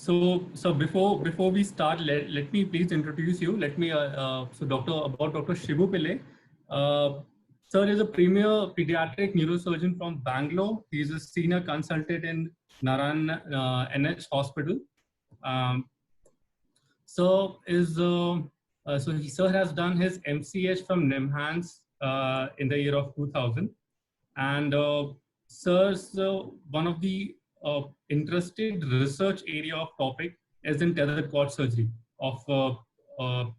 Before we start, let me please introduce you. Let me Dr. Shibu Pillai. Sir is a premier pediatric neurosurgeon from Bangalore. He is a senior consultant in Narayana NH Hospital. Sir has done his MCH from NIMHANS in the year of 2000, and Sir's one of the interested research area of topic is in tethered cord surgery of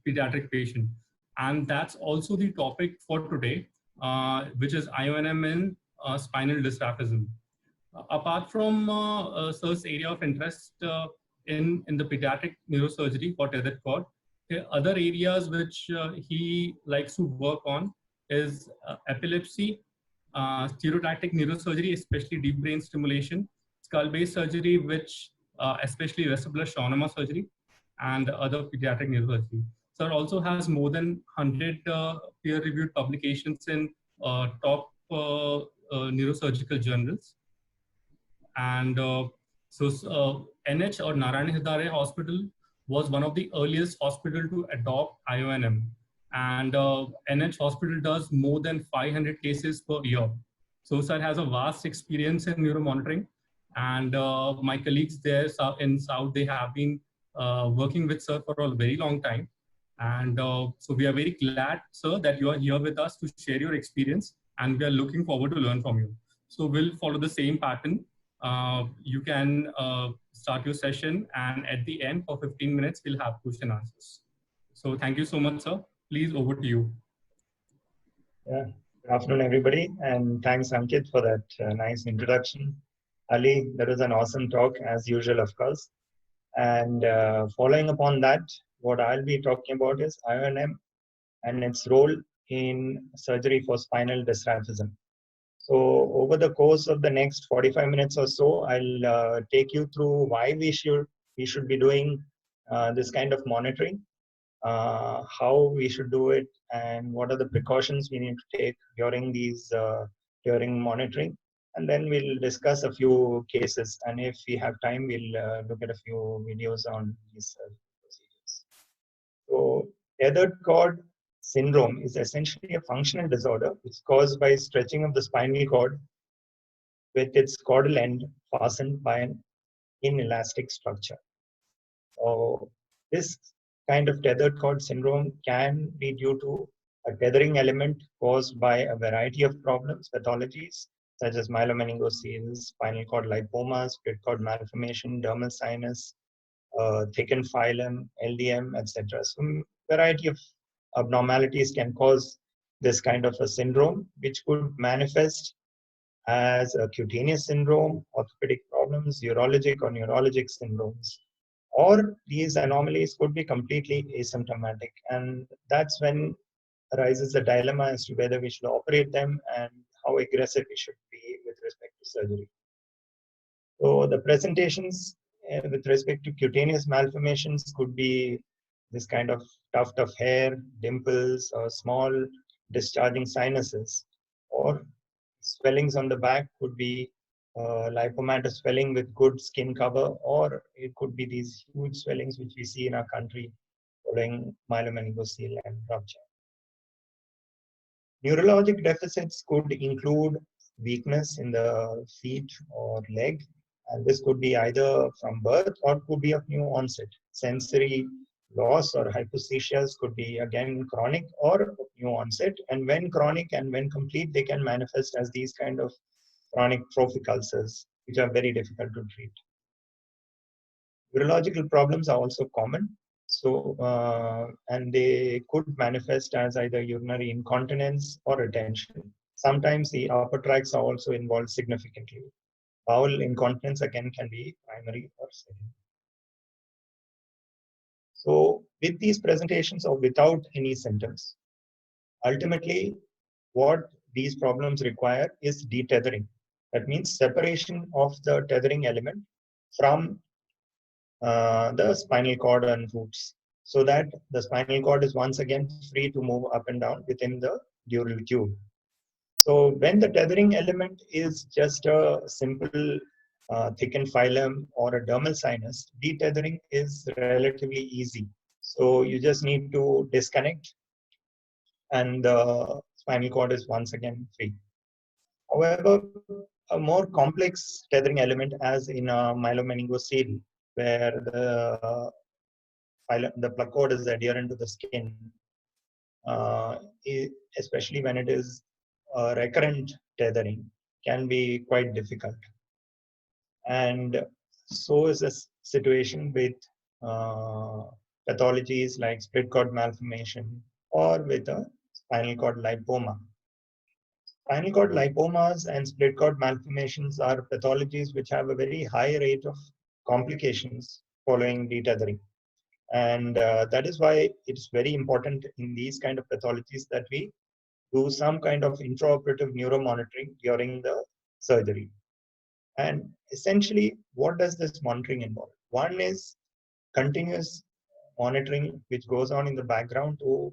pediatric patient, and that's also the topic for today, which is Ionm in spinal dysraphism. Apart from Sir's area of interest in the pediatric neurosurgery for tethered cord, other areas which he likes to work on is epilepsy, stereotactic neurosurgery, especially deep brain stimulation, skull-based surgery, which especially vestibular schwannoma surgery, and other pediatric neurosurgery. Sir also has more than 100 peer-reviewed publications in top neurosurgical journals. And NH or Narayana Hridaya Hospital was one of the earliest hospital to adopt Ionm. And NH Hospital does more than 500 cases per year. So sir has a vast experience in neuromonitoring, and my colleagues there in South, they have been working with sir for a very long time. And so we are very glad, sir, that you are here with us to share your experience, and we are looking forward to learn from you. So we'll follow the same pattern. You can start your session, and at the end for 15 minutes, we'll have question answers. So thank you so much, sir. Please, over to you. Yeah. Good afternoon, everybody, and thanks, Ankit, for that nice introduction. Ali, that was an awesome talk, as usual, of course. And following upon that, what I'll be talking about is Ionm and its role in surgery for spinal dysraphism. So over the course of the next 45 minutes or so, I'll take you through why we should be doing this kind of monitoring, how we should do it, and what are the precautions we need to take during during monitoring. And then we'll discuss a few cases, and if we have time, we'll look at a few videos on these procedures. So tethered cord syndrome is essentially a functional disorder. It's caused by stretching of the spinal cord with its caudal end fastened by an inelastic structure. So this kind of tethered cord syndrome can be due to a tethering element caused by a variety of problems, pathologies, such as myelomeningocele, spinal cord lipomas, split cord malformation, dermal sinus, thickened phylum, LDM, etc. So a variety of abnormalities can cause this kind of a syndrome, which could manifest as a cutaneous syndrome, orthopedic problems, urologic or neurologic syndromes. Or these anomalies could be completely asymptomatic. And that's when arises the dilemma as to whether we should operate them and how aggressive we should be with respect to surgery. So the presentations with respect to cutaneous malformations could be this kind of tuft of hair, dimples, or small discharging sinuses, or swellings on the back could be lipomatous swelling with good skin cover, or it could be these huge swellings which we see in our country following myelomeningocele and rupture. Neurologic deficits could include weakness in the feet or leg, and this could be either from birth or could be of new onset. Sensory loss or hypoesthesias could be again chronic or new onset, and when chronic and when complete, they can manifest as these kind of chronic trophic ulcers, which are very difficult to treat. Urological problems are also common, so and they could manifest as either urinary incontinence or retention. Sometimes the upper tracts are also involved significantly. Bowel incontinence again can be primary or secondary. So with these presentations or without any symptoms, ultimately what these problems require is detethering. That means separation of the tethering element from the spinal cord and roots, so that the spinal cord is once again free to move up and down within the dural tube. So when the tethering element is just a simple thickened phylum or a dermal sinus, detethering is relatively easy. So you just need to disconnect and the spinal cord is once again free. However, a more complex tethering element, as in a myelomeningocele, where the placode is adherent to the skin, especially when it is recurrent tethering, can be quite difficult. And so is the situation with pathologies like split cord malformation or with a spinal cord lipoma. Spinal cord lipomas and split cord malformations are pathologies which have a very high rate of complications following detethering. And that is why it's very important in these kind of pathologies that we do some kind of intraoperative neuromonitoring during the surgery. And essentially, what does this monitoring involve? One is continuous monitoring, which goes on in the background to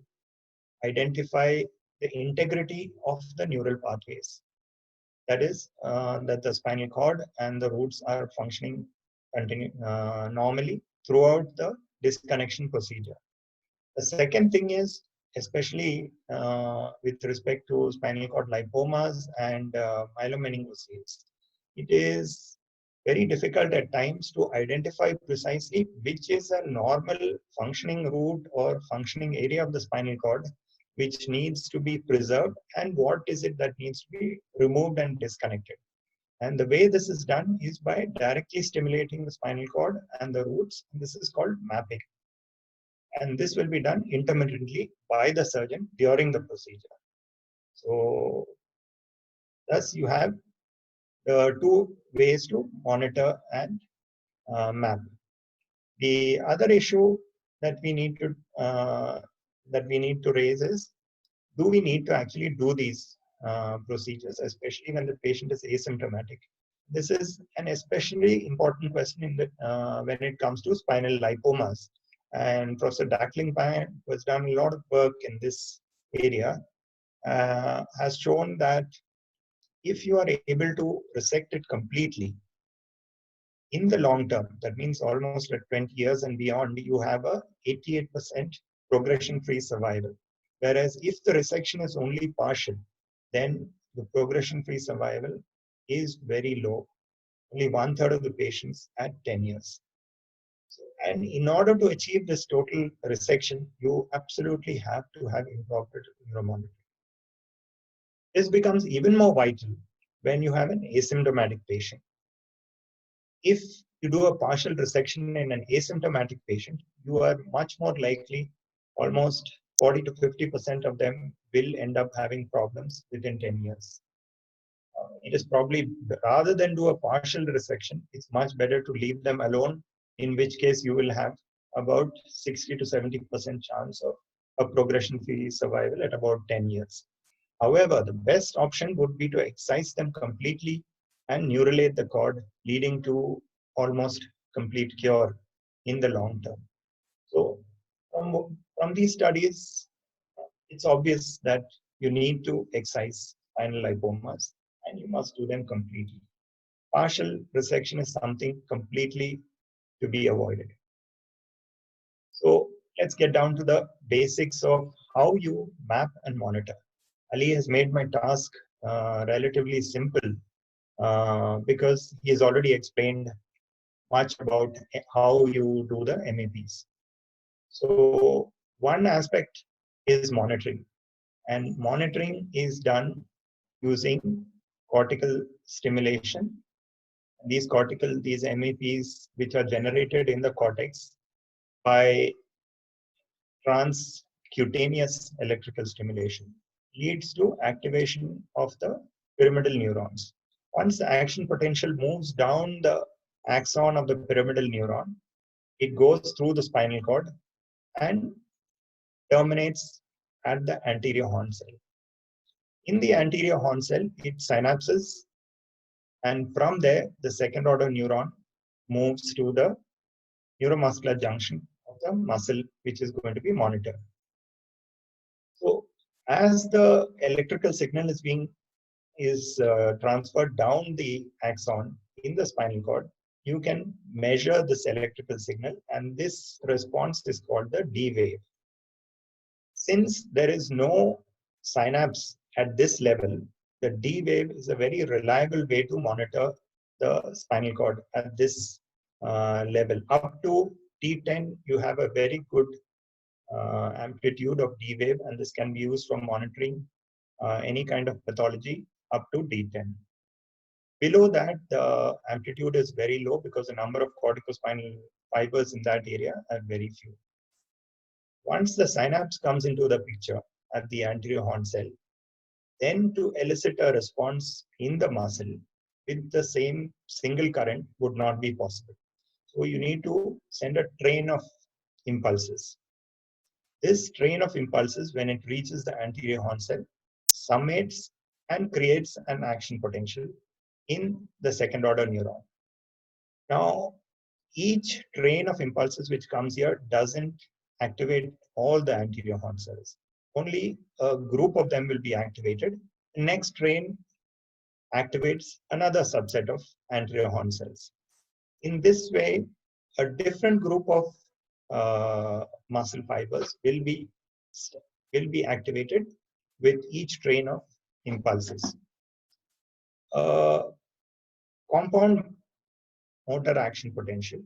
identify the integrity of the neural pathways. That is, that the spinal cord and the roots are functioning normally throughout the disconnection procedure. The second thing is, especially with respect to spinal cord lipomas and myelomeningocele, it is very difficult at times to identify precisely which is a normal functioning root or functioning area of the spinal cord which needs to be preserved and what is it that needs to be removed and disconnected. And the way this is done is by directly stimulating the spinal cord and the roots. This is called mapping. And this will be done intermittently by the surgeon during the procedure. So thus you have two ways to monitor and map. The other issue that we need to raise is, do we need to actually do these procedures, especially when the patient is asymptomatic? This is an especially important question in the, when it comes to spinal lipomas. And Professor Dacklingpan has done a lot of work in this area, has shown that if you are able to resect it completely, in the long term, that means almost like 20 years and beyond, you have a 88% progression-free survival. Whereas if the resection is only partial, then the progression-free survival is very low, only 1/3 of the patients at 10 years. So, and in order to achieve this total resection, you absolutely have to have intraoperative neuromonitoring. This becomes even more vital when you have an asymptomatic patient. If you do a partial resection in an asymptomatic patient, you are much more likely, almost 40 to 50% of them will end up having problems within 10 years. It is probably, rather than do a partial resection, it's much better to leave them alone, in which case you will have about 60 to 70% chance of a progression-free survival at about 10 years. However, the best option would be to excise them completely and neurulate the cord, leading to almost complete cure in the long term. So from these studies, it's obvious that you need to excise spinal lipomas and you must do them completely. Partial resection is something completely to be avoided. So let's get down to the basics of how you map and monitor. Ali has made my task relatively simple because he has already explained much about how you do the MAPs. So one aspect is monitoring, and monitoring is done using cortical stimulation. These MAPs, which are generated in the cortex by transcutaneous electrical stimulation, leads to activation of the pyramidal neurons. Once the action potential moves down the axon of the pyramidal neuron, it goes through the spinal cord and terminates at the anterior horn cell. In the anterior horn cell, it synapses, and from there, the second order neuron moves to the neuromuscular junction of the muscle, which is going to be monitored. So as the electrical signal is transferred down the axon, in the spinal cord, you can measure this electrical signal, and this response is called the D wave. Since there is no synapse at this level, the D wave is a very reliable way to monitor the spinal cord at this level. Up to T10, you have a very good amplitude of D wave, and this can be used for monitoring any kind of pathology up to D10. Below that, the amplitude is very low because the number of corticospinal fibers in that area are very few. Once the synapse comes into the picture at the anterior horn cell, then to elicit a response in the muscle with the same single current would not be possible. So you need to send a train of impulses. This train of impulses, when it reaches the anterior horn cell, summates and creates an action potential in the second order neuron. Now, each train of impulses which comes here doesn't activate all the anterior horn cells. Only a group of them will be activated. The next train activates another subset of anterior horn cells. In this way, a different group of muscle fibers will be activated with each train of impulses. Compound motor action potential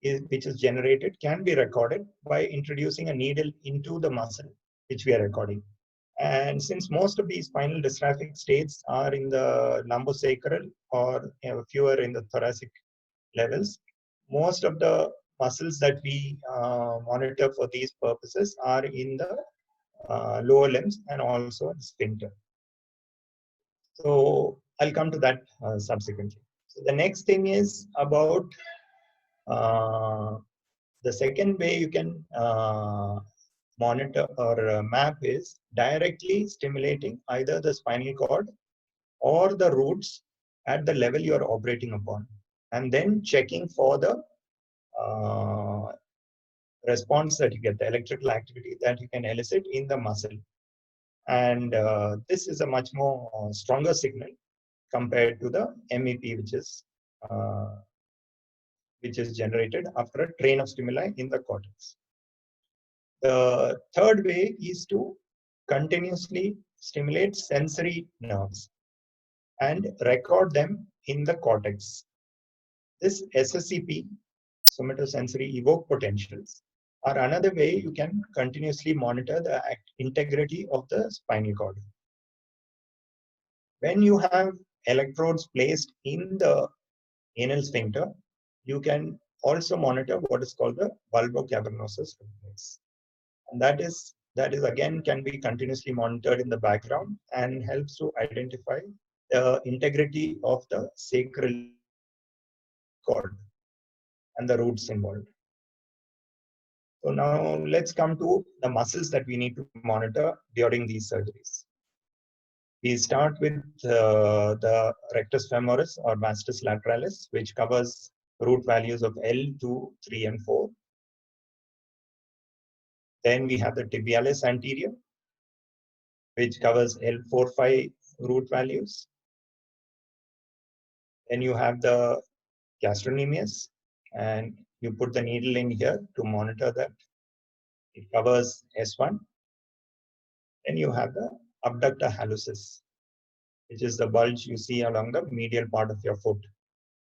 which is generated can be recorded by introducing a needle into the muscle which we are recording. And since most of these spinal dystrophic states are in the lumbosacral or fewer in the thoracic levels, most of the muscles that we monitor for these purposes are in the lower limbs and also in sphincter. So I'll come to that subsequently. So the next thing is about the second way you can monitor or map is directly stimulating either the spinal cord or the roots at the level you are operating upon, and then checking for the response that you get, the electrical activity that you can elicit in the muscle. And this is a much more stronger signal compared to the MEP, which is generated after a train of stimuli in the cortex. The third way is to continuously stimulate sensory nerves and record them in the cortex. This SSEP, somatosensory evoke potentials, are another way you can continuously monitor the integrity of the spinal cord. When you have electrodes placed in the anal sphincter, you can also monitor what is called the bulbocavernosus reflex. And that is again can be continuously monitored in the background and helps to identify the integrity of the sacral cord and the roots involved. So now let's come to the muscles that we need to monitor during these surgeries. We start with the rectus femoris or vastus lateralis, which covers root values of L, 2, 3, and 4. Then we have the tibialis anterior, which covers L, 4, 5 root values. Then you have the gastrocnemius, and you put the needle in here to monitor that. It covers S1. Then you have the abductor hallucis, which is the bulge you see along the medial part of your foot.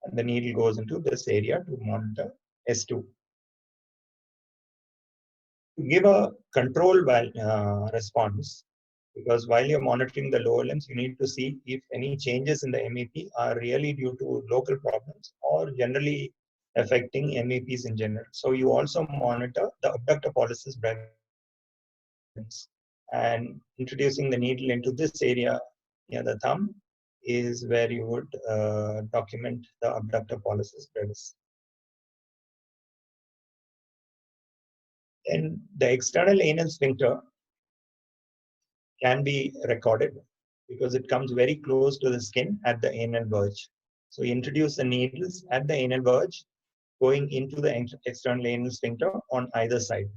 And the needle goes into this area to monitor S2. To give a control response, because while you're monitoring the lower limbs, you need to see if any changes in the MEP are really due to local problems or generally affecting MEPs in general. So you also monitor the abductor pollicis brevis, and introducing the needle into this area near the thumb is where you would document the abductor pollicis brevis. And the external anal sphincter can be recorded because it comes very close to the skin at the anal verge. So you introduce the needles at the anal verge going into the external anal sphincter on either side.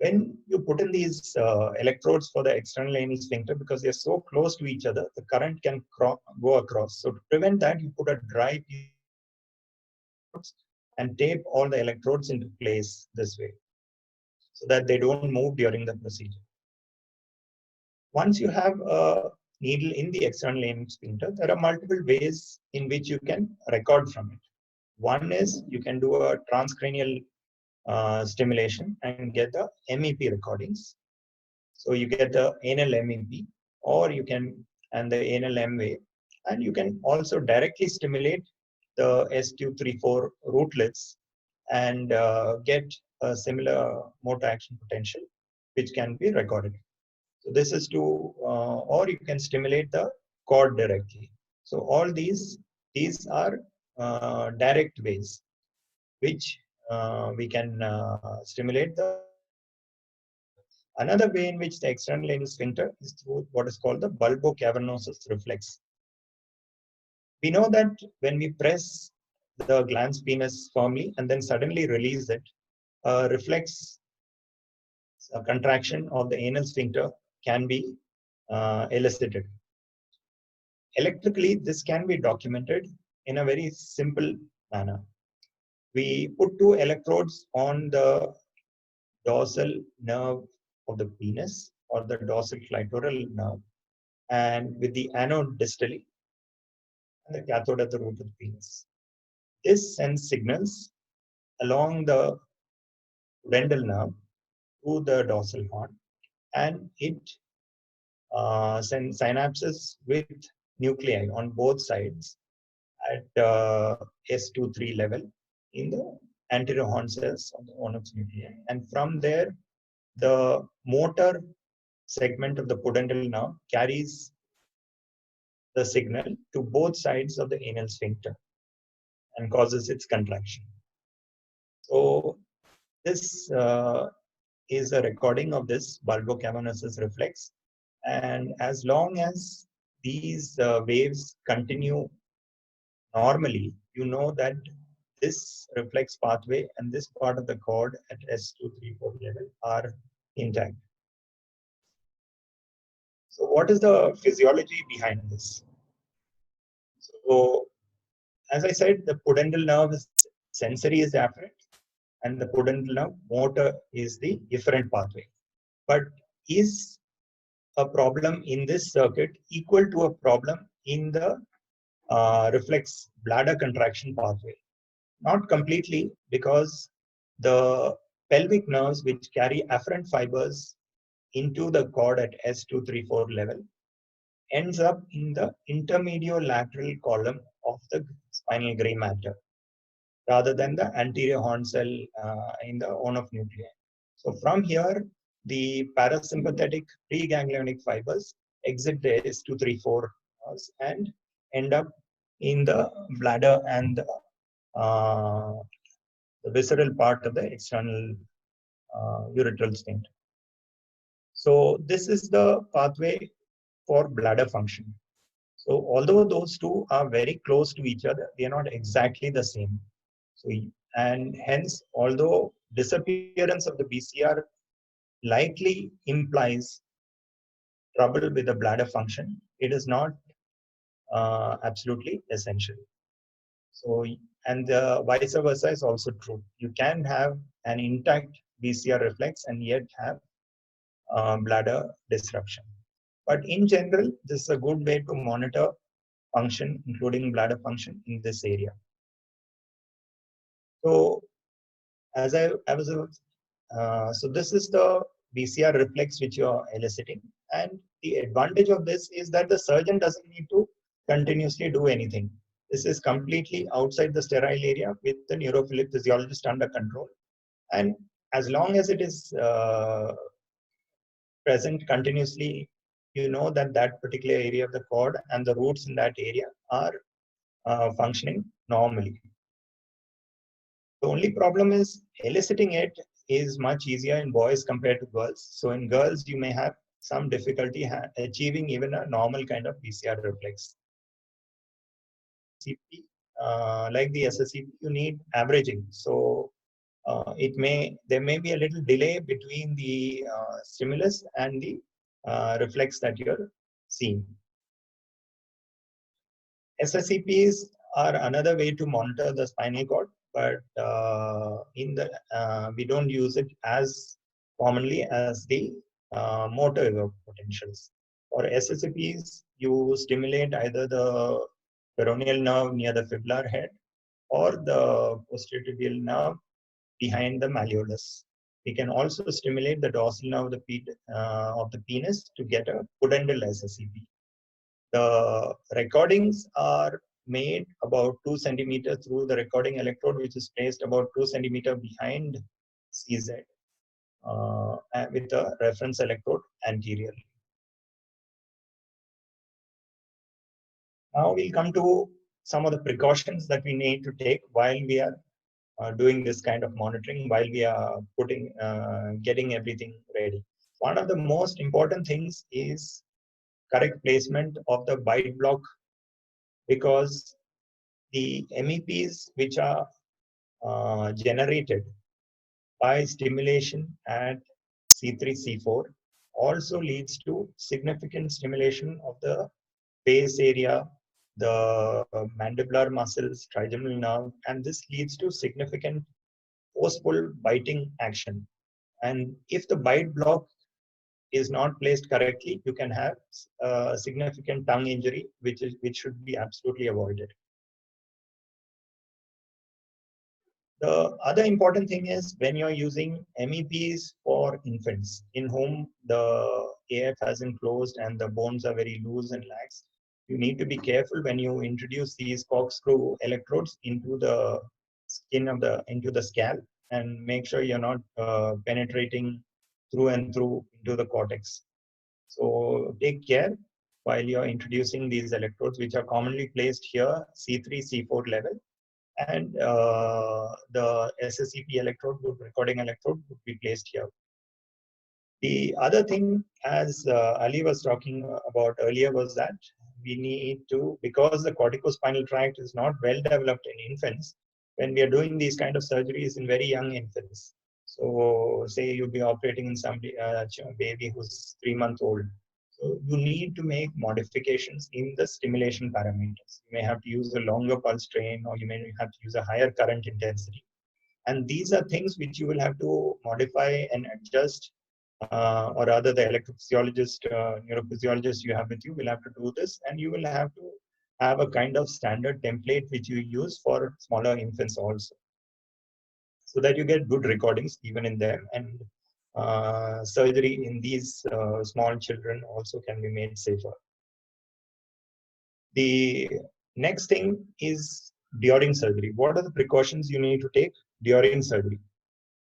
When you put in these electrodes for the external anal sphincter, because they're so close to each other, the current can go across. So to prevent that, you put a dry piece and tape all the electrodes into place this way, so that they don't move during the procedure. Once you have a needle in the external anal sphincter, there are multiple ways in which you can record from it. One is you can do a transcranial stimulation and get the MEP recordings. So you get the anal MEP, or you can, and the anal M wave, and you can also directly stimulate the S234 rootlets and get a similar motor action potential, which can be recorded. So this is to, or you can stimulate the cord directly. So all these are direct ways which we can stimulate the. Another way in which the external anal sphincter is through what is called the bulbocavernosus reflex. We know that when we press the glans penis firmly and then suddenly release it, a reflex, a contraction of the anal sphincter can be elicited. Electrically, this can be documented in a very simple manner. We put two electrodes on the dorsal nerve of the penis, or the dorsal clitoral nerve, and with the anode distally and the cathode at the root of the penis. This sends signals along the pudendal nerve to the dorsal horn, and it sends synapses with nuclei on both sides at S23 level in the anterior horn cells of the onyx nuclei. And from there, the motor segment of the pudendal nerve carries the signal to both sides of the anal sphincter and causes its contraction. So this is a recording of this bulbocavernosus reflex. And as long as these waves continue normally, you know that this reflex pathway and this part of the cord at S234 level are intact. So what is the physiology behind this? So as I said, the pudendal nerve is sensory is afferent, and the pudendal nerve motor is the efferent pathway. But is a problem in this circuit equal to a problem in the reflex bladder contraction pathway? Not completely, because the pelvic nerves which carry afferent fibers into the cord at S234 level ends up in the intermediolateral column of the spinal gray matter, rather than the anterior horn cell in the on-off nuclei. So from here, the parasympathetic preganglionic fibers exit the S234 and end up in the bladder and the visceral part of the external urethral sphincter. So this is the pathway for bladder function. So although those two are very close to each other, they are not exactly the same. So, and hence, although disappearance of the BCR likely implies trouble with the bladder function, it is not absolutely essential. So, and vice versa is also true. You can have an intact BCR reflex and yet have bladder disruption. But in general, this is a good way to monitor function, including bladder function in this area. So, as I was, so this is the BCR reflex which you are eliciting, and the advantage of this is that the surgeon doesn't need to continuously do anything. This is completely outside the sterile area with the neurophysiologist under control, and as long as it is present continuously, you know that that particular area of the cord and the roots in that area are functioning normally. The only problem is eliciting it is much easier in boys compared to girls. So in girls, you may have some difficulty achieving even a normal kind of BCR reflex. Like the SSCP, you need averaging. So there may be a little delay between the stimulus and the reflex that you're seeing. SSEPs are another way to monitor the spinal cord, but we don't use it as commonly as the motor potentials. For SSEPs, you stimulate either the peroneal nerve near the fibular head or the posterior tibial nerve behind the malleolus. We can also stimulate the dorsal nerve of the penis to get a pudendal SSEP. The recordings are made about 2 centimeters through the recording electrode, which is placed about 2 centimeters behind CZ with a reference electrode anteriorly. Now we'll come to some of the precautions that we need to take while we are doing this kind of monitoring, while we are getting everything ready. One of the most important things is correct placement of the bite block, because the MEPs which are generated by stimulation at C3, C4 also leads to significant stimulation of the face area, the mandibular muscles, trigeminal nerve, and this leads to significant forceful biting action. And if the bite block is not placed correctly, you can have significant tongue injury, which should be absolutely avoided. The other important thing is when you're using MEPs for infants in whom the AF hasn't closed and the bones are very loose and lax, you need to be careful when you introduce these corkscrew electrodes into the skin of into the scalp, and make sure you're not penetrating through and through into the cortex. So take care while you're introducing these electrodes, which are commonly placed here, C3, C4 level. And the SSEP electrode, recording electrode, would be placed here. The other thing, as Ali was talking about earlier, was that we need to, because the corticospinal tract is not well developed in infants, when we are doing these kind of surgeries in very young infants. So say you'll be operating in somebody, a baby who's 3 months old. So you need to make modifications in the stimulation parameters. You may have to use a longer pulse train, or you may have to use a higher current intensity. And these are things which you will have to modify and adjust, or rather the electrophysiologist, neurophysiologist you have with you will have to do this, and you will have to have a kind of standard template which you use for smaller infants also, so that you get good recordings even in them, and surgery in these small children also can be made safer. The next thing is during surgery. What are the precautions you need to take during surgery?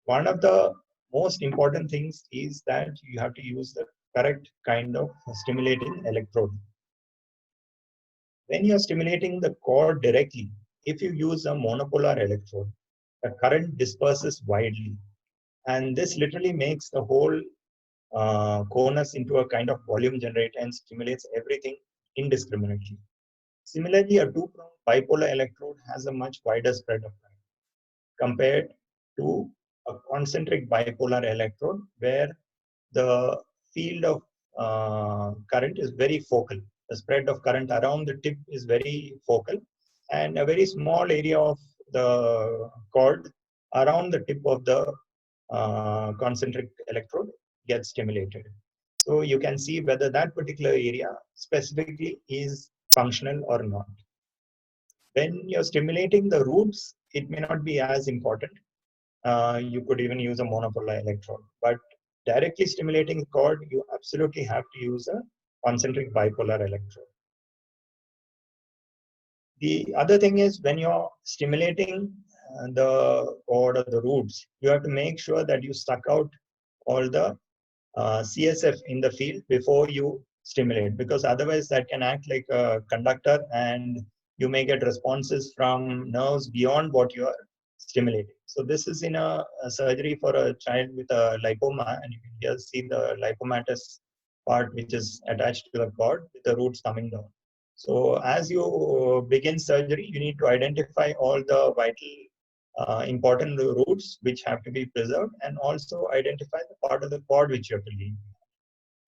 One of the most important things is that you have to use the correct kind of stimulating electrode. When you're stimulating the cord directly, if you use a monopolar electrode, the current disperses widely. And this literally makes the whole conus into a kind of volume generator and stimulates everything indiscriminately. Similarly, a two-pronged bipolar electrode has a much wider spread of current compared to a concentric bipolar electrode, where the field of current is very focal. The spread of current around the tip is very focal, and a very small area of the cord around the tip of the concentric electrode gets stimulated. So you can see whether that particular area specifically is functional or not. When you're stimulating the roots, it may not be as important. You could even use a monopolar electrode, but directly stimulating the cord, you absolutely have to use a concentric bipolar electrode. The other thing is, when you're stimulating the cord or the roots, you have to make sure that you suck out all the CSF in the field before you stimulate, because otherwise that can act like a conductor and you may get responses from nerves beyond what you are stimulating. So this is in a surgery for a child with a lipoma, and you can just see the lipomatous part which is attached to the cord with the roots coming down. So as you begin surgery, you need to identify all the vital important roots which have to be preserved, and also identify the part of the cord which you have to leave.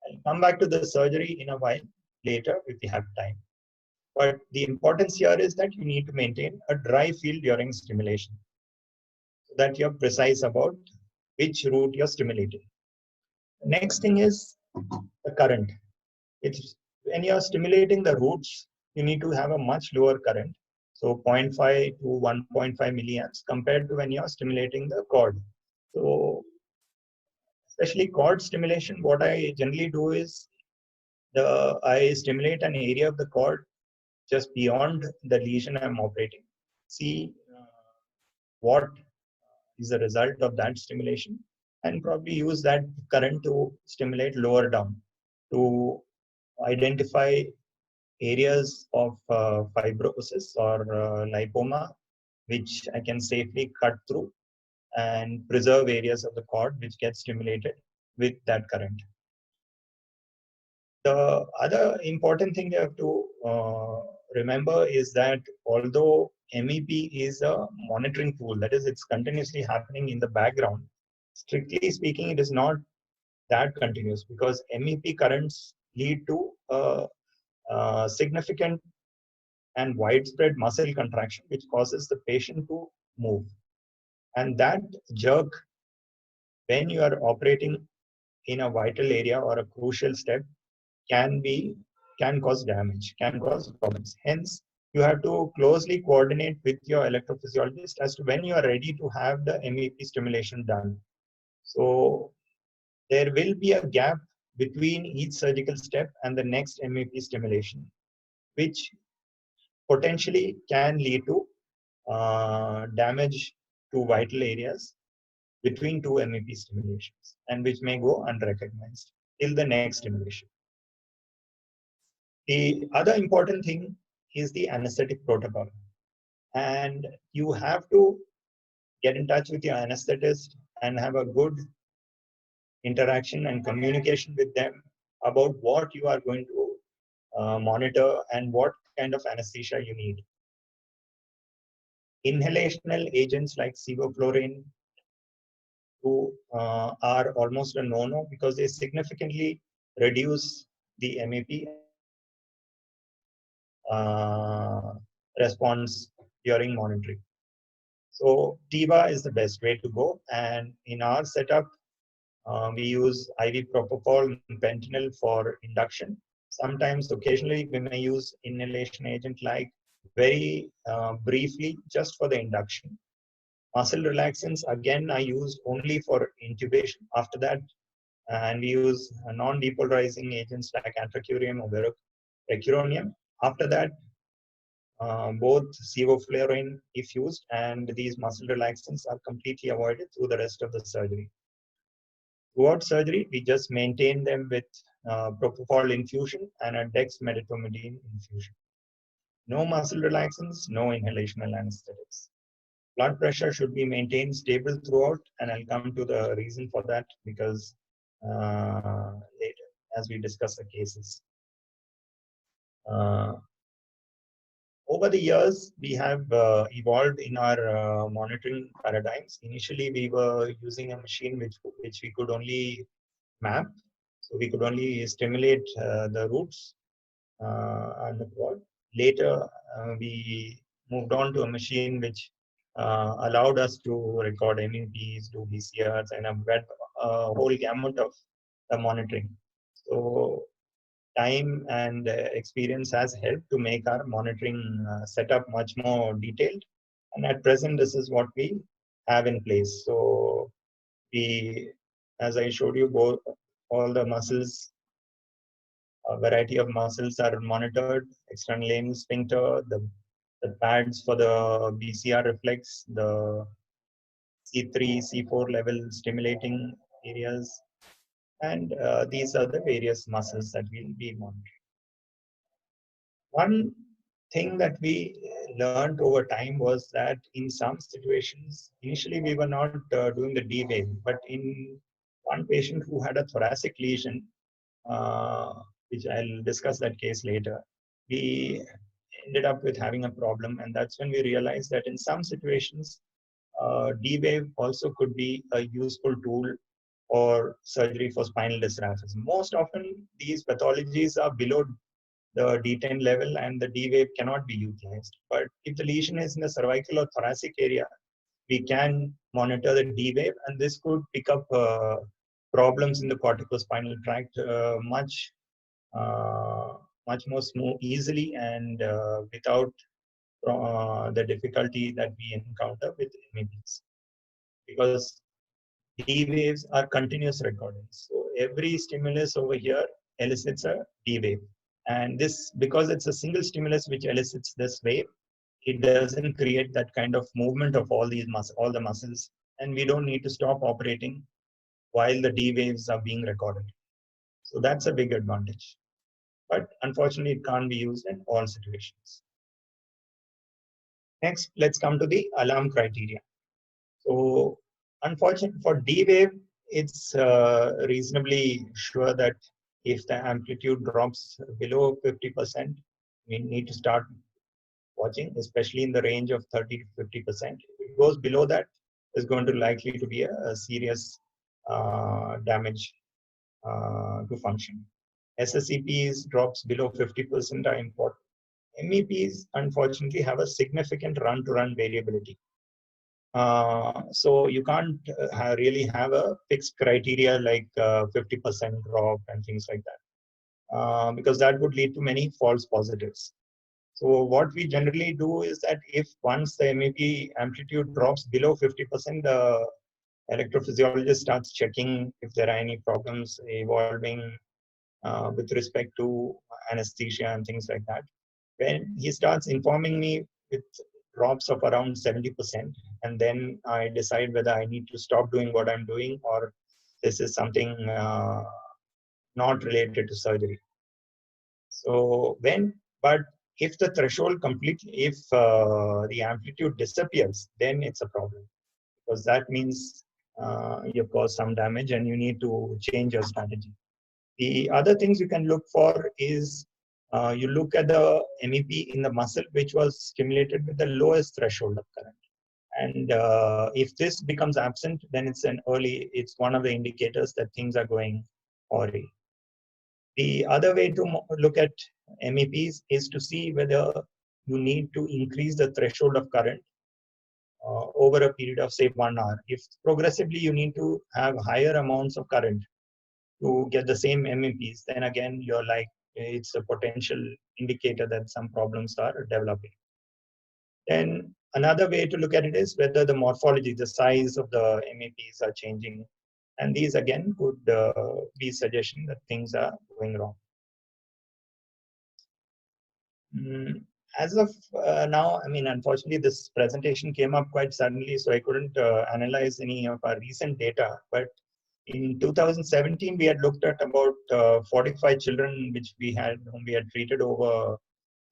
I'll come back to the surgery in a while later if we have time. But the importance here is that you need to maintain a dry field during stimulation, so that you're precise about which route you're stimulating. The next thing is the current. When you're stimulating the roots, you need to have a much lower current. So 0.5 to 1.5 milliamps compared to when you're stimulating the cord. So especially cord stimulation, what I generally do is I stimulate an area of the cord just beyond the lesion I'm operating. See what is the result of that stimulation, and probably use that current to stimulate lower down to identify areas of fibrosis or lipoma, which I can safely cut through and preserve areas of the cord which get stimulated with that current. The other important thing you have to remember is that although MEP is a monitoring tool, that is, it's continuously happening in the background, strictly speaking, it is not that continuous, because MEP currents lead to significant and widespread muscle contraction, which causes the patient to move. And that jerk, when you are operating in a vital area or a crucial step, can cause damage, can cause problems. Hence, you have to closely coordinate with your electrophysiologist as to when you are ready to have the MEP stimulation done. So there will be a gap between each surgical step and the next MEP stimulation, which potentially can lead to damage to vital areas between two MEP stimulations, and which may go unrecognized till the next stimulation. The other important thing is the anesthetic protocol, and you have to get in touch with your anesthetist and have a good interaction and communication with them about what you are going to monitor and what kind of anesthesia you need. Inhalational agents like sevoflurane are almost a no-no, because they significantly reduce the MEP response during monitoring. So TIVA is the best way to go, and in our setup, we use IV propofol and pentanil for induction. Sometimes, occasionally, we may use inhalation agent like very briefly just for the induction. Muscle relaxants, again, I use only for intubation. After that, and we use non-depolarizing agents like antracurium or vecuronium. After that, both sevoflurane, if used, and these muscle relaxants are completely avoided through the rest of the surgery. Throughout surgery, we just maintain them with propofol infusion and a dexmedetomidine infusion. No muscle relaxants, no inhalational anesthetics. Blood pressure should be maintained stable throughout, and I'll come to the reason for that because later as we discuss the cases. Over the years, we have evolved in our monitoring paradigms. Initially, we were using a machine which we could only map. So we could only stimulate the roots and the cord. Later, we moved on to a machine which allowed us to record MEPs, do BCRs, and a whole gamut of monitoring. So time and experience has helped to make our monitoring setup much more detailed. And at present, this is what we have in place. So we, as I showed you, all the muscles, a variety of muscles are monitored: external anal sphincter, the pads for the BCR reflex, the C3, C4 level stimulating areas, and these are the various muscles that we'll be monitoring. One thing that we learned over time was that in some situations, initially we were not doing the D-wave, but in one patient who had a thoracic lesion, which I'll discuss that case later, we ended up with having a problem, and that's when we realized that in some situations, D-wave also could be a useful tool or surgery for spinal dysraphism. Most often, these pathologies are below the D10 level and the D-wave cannot be utilized. But if the lesion is in the cervical or thoracic area, we can monitor the D-wave, and this could pick up problems in the corticospinal tract much more easily and without the difficulty that we encounter with MEPs. Because D waves are continuous recordings. So every stimulus over here elicits a D wave. And this, because it's a single stimulus which elicits this wave, it doesn't create that kind of movement of all the muscles. And we don't need to stop operating while the D waves are being recorded. So that's a big advantage. But unfortunately, it can't be used in all situations. Next, let's come to the alarm criteria. So unfortunately for D wave, it's reasonably sure that if the amplitude drops below 50%, we need to start watching, especially in the range of 30 to 50%. If it goes below that, there's going to likely to be a serious damage to function. SSEPs drops below 50% are important. MEPs, unfortunately, have a significant run-to-run variability. So you can't really have a fixed criteria like 50% drop and things like that, because that would lead to many false positives. So what we generally do is that if once the MEP amplitude drops below 50%, the electrophysiologist starts checking if there are any problems evolving with respect to anesthesia and things like that. When he starts informing me with drops of around 70%, and then I decide whether I need to stop doing what I'm doing or this is something not related to surgery. So but if the threshold completely, if the amplitude disappears, then it's a problem, because that means you've caused some damage and you need to change your strategy. The other things you can look for is you look at the MEP in the muscle which was stimulated with the lowest threshold of current. And if this becomes absent, then it's one of the indicators that things are going awry. The other way to look at MEPs is to see whether you need to increase the threshold of current over a period of, say, 1 hour. If progressively you need to have higher amounts of current to get the same MEPs, then again, it's a potential indicator that some problems are developing. Then another way to look at it is whether the morphology, the size of the MEPs are changing. And these again could be suggestion that things are going wrong. As of now, I mean, unfortunately, this presentation came up quite suddenly, so I couldn't analyze any of our recent data. But in 2017, we had looked at about 45 children whom we had treated over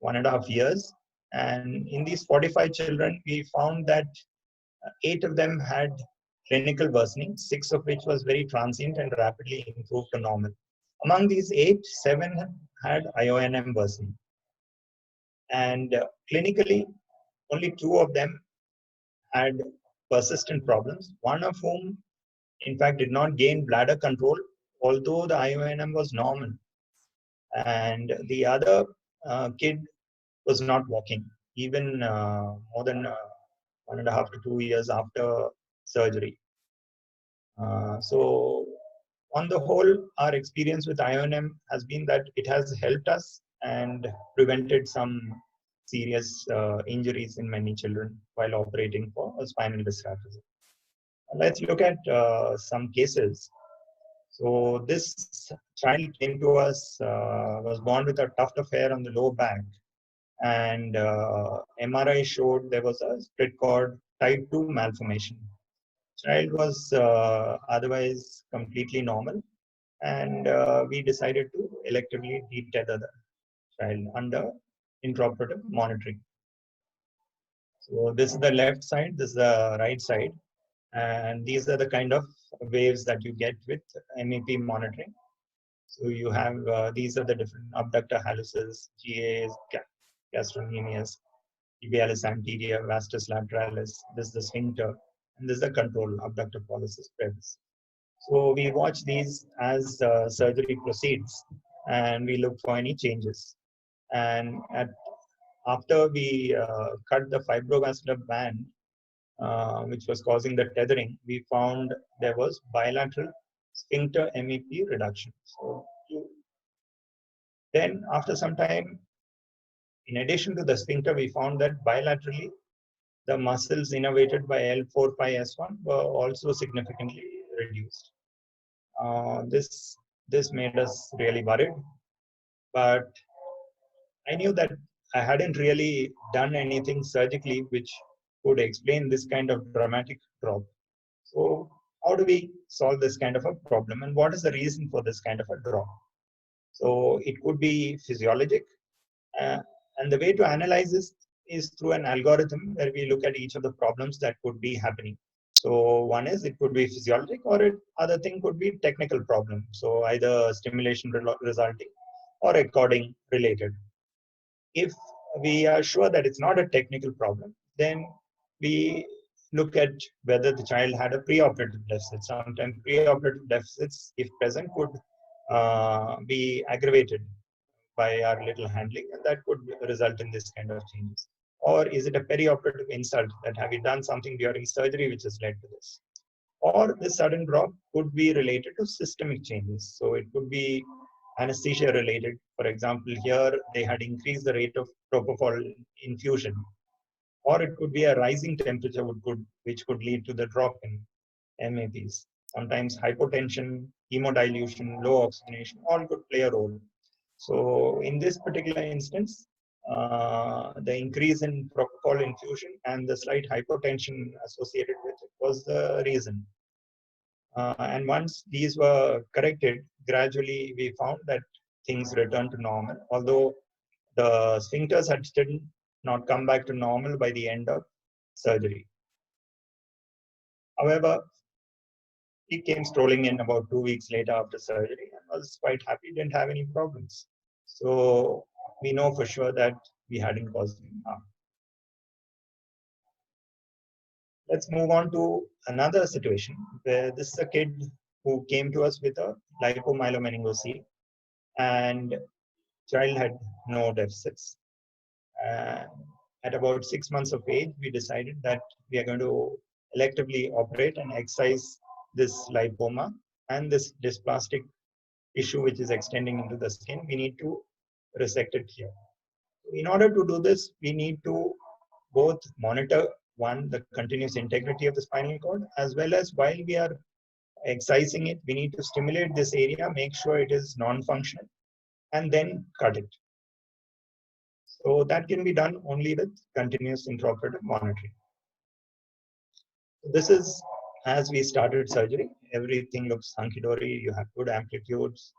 1.5 years. And in these 45 children, we found that 8 of them had clinical worsening, 6 of which was very transient and rapidly improved to normal. Among these 8, 7 had Ionm worsening. And clinically, only 2 of them had persistent problems, one of whom, in fact, did not gain bladder control, although the Ionm was normal. And the other kid was not walking, even more than 1.5 to 2 years after surgery. So on the whole, our experience with Ionm has been that it has helped us and prevented some serious injuries in many children while operating for a spinal dysraphism. Let's look at some cases. So this child came to us, was born with a tuft of hair on the lower back, and MRI showed there was a split cord type 2 malformation. Child was otherwise completely normal, and we decided to electively detether the child under intraoperative monitoring. So this is the left side, this is the right side, and these are the kind of waves that you get with MEP monitoring. So you have these are the different abductor halluces, GAs, gastrocnemius, tibialis anterior, vastus lateralis. This is the sphincter. And this is the control, abductor pollicis brevis. So we watch these as surgery proceeds, and we look for any changes. And after we cut the fibrovascular band, which was causing the tethering, we found there was bilateral sphincter MEP reduction. So then after some time, in addition to the sphincter, we found that bilaterally, the muscles innervated by L4-5-S1 were also significantly reduced. This made us really worried, but I knew that I hadn't really done anything surgically which would explain this kind of dramatic drop. So how do we solve this kind of a problem, and what is the reason for this kind of a drop? So it could be physiologic, and the way to analyze this is through an algorithm where we look at each of the problems that could be happening. So one is it could be physiologic, or other thing could be technical problem. So either stimulation resulting or recording related. If we are sure that it's not a technical problem, then we look at whether the child had a preoperative deficit. Sometimes preoperative deficits, if present, could be aggravated by our little handling, and that could result in this kind of changes. Or is it a perioperative insult, that have you done something during surgery which has led to this? Or the sudden drop could be related to systemic changes. So it could be anesthesia related. For example, here they had increased the rate of propofol infusion. Or it could be a rising temperature which could lead to the drop in MAPs. Sometimes hypotension, hemodilution, low oxygenation, all could play a role. So in this particular instance, the increase in propofol infusion and the slight hypotension associated with it was the reason. And once these were corrected, gradually we found that things returned to normal, although the sphincters had still not come back to normal by the end of surgery. However, he came strolling in about 2 weeks later after surgery and was quite happy, didn't have any problems. So we know for sure that we hadn't caused him harm. Let's move on to another situation where this is a kid who came to us with a lipomyelomeniingocele, and child had no deficits. At about 6 months of age, we decided that we are going to electively operate and excise this lipoma and this dysplastic issue which is extending into the skin. We need to resect it here. In order to do this, we need to both monitor, one, the continuous integrity of the spinal cord, as well as while we are excising it, we need to stimulate this area, make sure it is non-functional, and then cut it. So that can be done only with continuous intraoperative monitoring. This is as we started surgery. Everything looks hunky-dory, you have good amplitudes.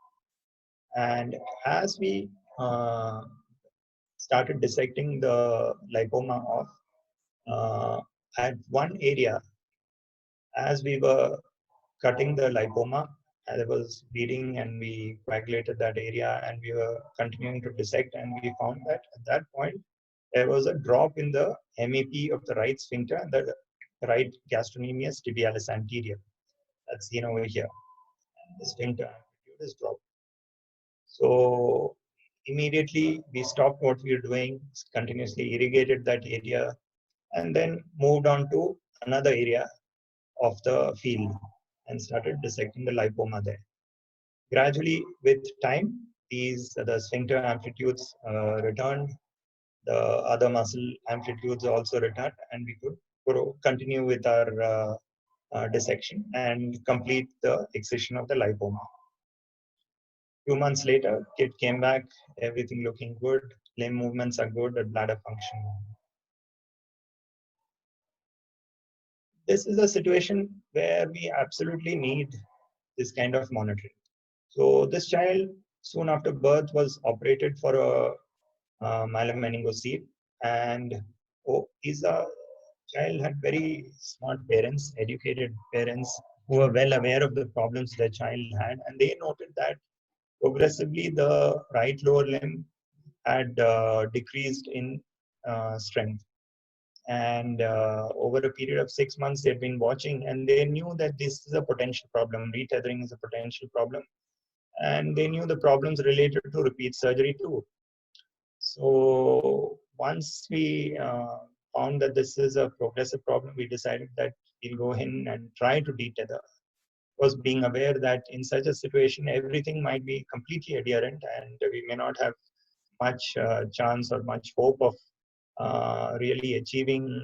And as we started dissecting the lipoma off, at one area, as we were cutting the lipoma, there was bleeding and we coagulated that area, and we were continuing to dissect, and we found that at that point, there was a drop in the MEP of the right sphincter and the right gastrocnemius tibialis anterior. That's seen over here. And the sphincter amplitude is dropped. So immediately we stopped what we were doing, continuously irrigated that area, and then moved on to another area of the field and started dissecting the lipoma there. Gradually, with time, the sphincter amplitudes returned, the other muscle amplitudes also returned, and we could continue with our dissection and complete the excision of the lipoma. 2 months later, kid came back, everything looking good, limb movements are good, and bladder function. This is a situation where we absolutely need this kind of monitoring. So this child, soon after birth, was operated for a myelomeningocele, and his child had very smart parents, educated parents who were well aware of the problems their child had, and they noted that progressively the right lower limb had decreased in strength. And over a period of 6 months, they'd been watching, and they knew that this is a potential problem. Retethering is a potential problem. And they knew the problems related to repeat surgery too. So once we found that this is a progressive problem, we decided that we'll go in and try to detether. Was being aware that in such a situation, everything might be completely adherent and we may not have much chance or much hope of really achieving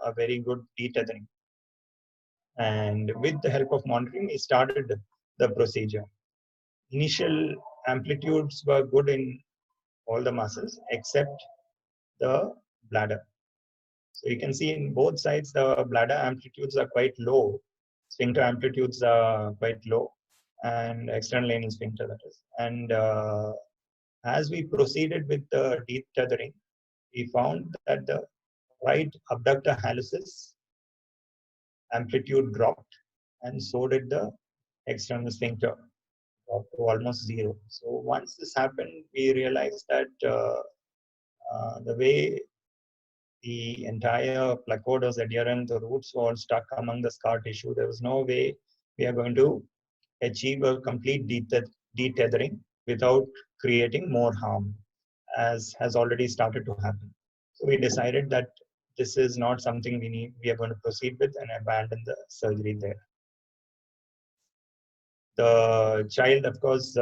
a very good detethering. And with the help of monitoring, we started the procedure. Initial amplitudes were good in all the muscles except the bladder. So you can see in both sides, the bladder amplitudes are quite low. Sphincter amplitudes are quite low, and external anal sphincter, that is. And as we proceeded with the detethering, we found that the right abductor hallucis amplitude dropped, and so did the external sphincter, dropped to almost zero. So once this happened, we realized that the way the entire PLACODE was adherent, the roots were all stuck among the scar tissue. There was no way we are going to achieve a complete detethering without creating more harm, as has already started to happen. So we decided that this is not something we are going to proceed with and abandon the surgery there. The child, of course,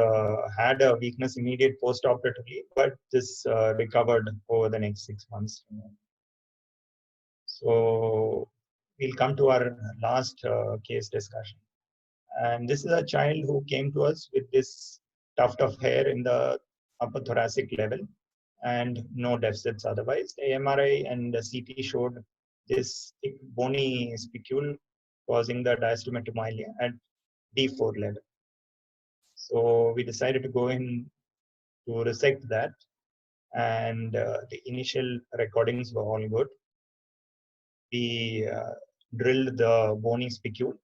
had a weakness immediate post-operatively, but this recovered over the next 6 months. So we'll come to our last case discussion. And this is a child who came to us with this tuft of hair in the upper thoracic level and no deficits otherwise. The MRI and the CT showed this thick bony spicule causing the diastematomyelia at D4 level. So we decided to go in to resect that, and the initial recordings were all good. We drilled the bony spicule,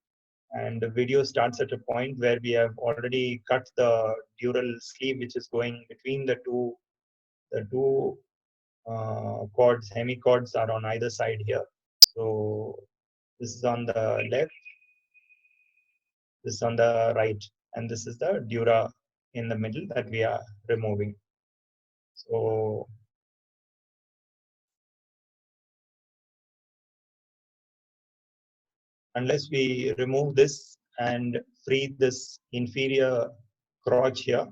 and the video starts at a point where we have already cut the dural sleeve, which is going between the two cords. Hemicords are on either side here. So this is on the left, this is on the right, and this is the dura in the middle that we are removing. So unless we remove this and free this inferior crotch here,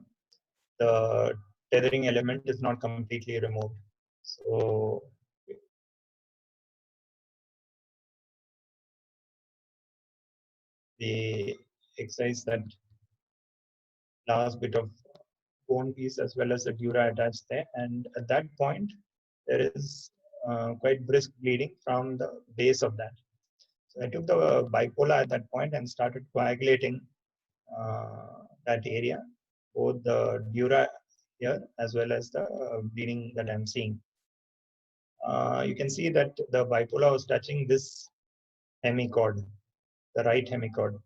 the tethering element is not completely removed. So we excise that last bit of bone piece as well as the dura attached there, and at that point there is quite brisk bleeding from the base of that. So I took the bipolar at that point and started coagulating that area, both the dura here as well as the bleeding that I'm seeing. You can see that the bipolar was touching this hemicord, the right hemicord.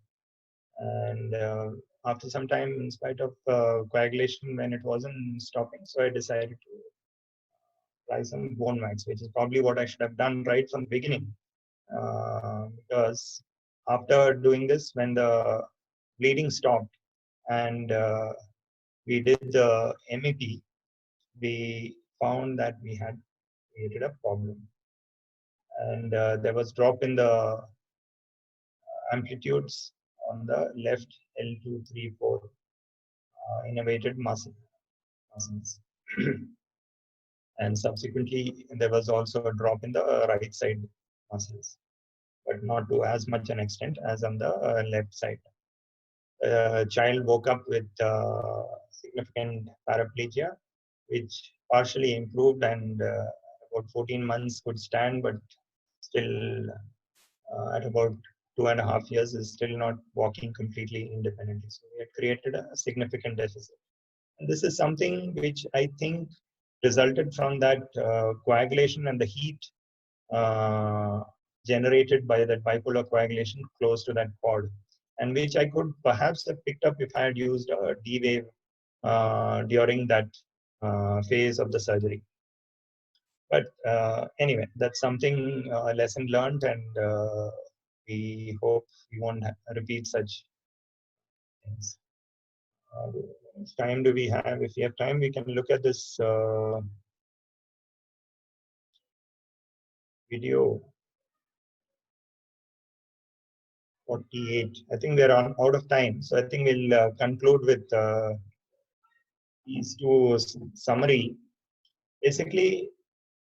And after some time, in spite of coagulation, when it wasn't stopping, so I decided to try some bone wax, which is probably what I should have done right from the beginning. Because after doing this, when the bleeding stopped and we did the MEP, we found that we had created a problem. And there was drop in the amplitudes on the left L2, 3, 4 innervated muscles. And subsequently, there was also a drop in the right side muscles, but not to as much an extent as on the left side. The child woke up with significant paraplegia, which partially improved, and about 14 months could stand, but still at about 2.5 years is still not walking completely independently. So we had created a significant deficit. And this is something which I think resulted from that coagulation and the heat generated by that bipolar coagulation close to that cord, and which I could perhaps have picked up if I had used a D-wave during that phase of the surgery. But anyway, that's something, a lesson learned, and we hope we won't repeat such things. How much time do we have? If we have time, we can look at this video. 48. I think we're out of time. So I think we'll conclude with these two summary. Basically,